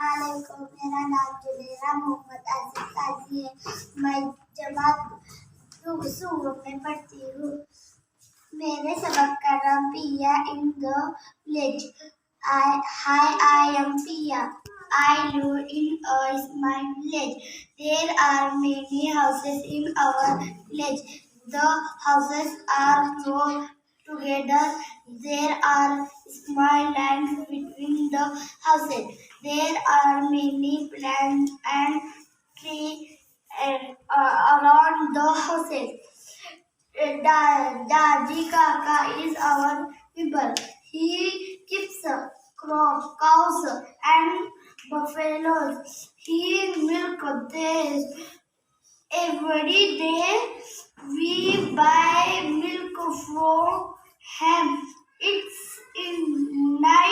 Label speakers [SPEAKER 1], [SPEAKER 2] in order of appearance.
[SPEAKER 1] वालेकुम, मेरा नाम जुबेरा मोहम्मद आसिफ काजी है। मैं जमात सूर में पढ़ती हूँ। मेरे सबक का नाम पिया in the village. I am Pia. I live in a small village. There are many houses in our village. The houses are close together. There are small lands between the houses. There are many plants and trees around the houses. Daji Kaka is our neighbor. He keeps cows and buffaloes. He milks them every day. We buy milk from him. It's in night.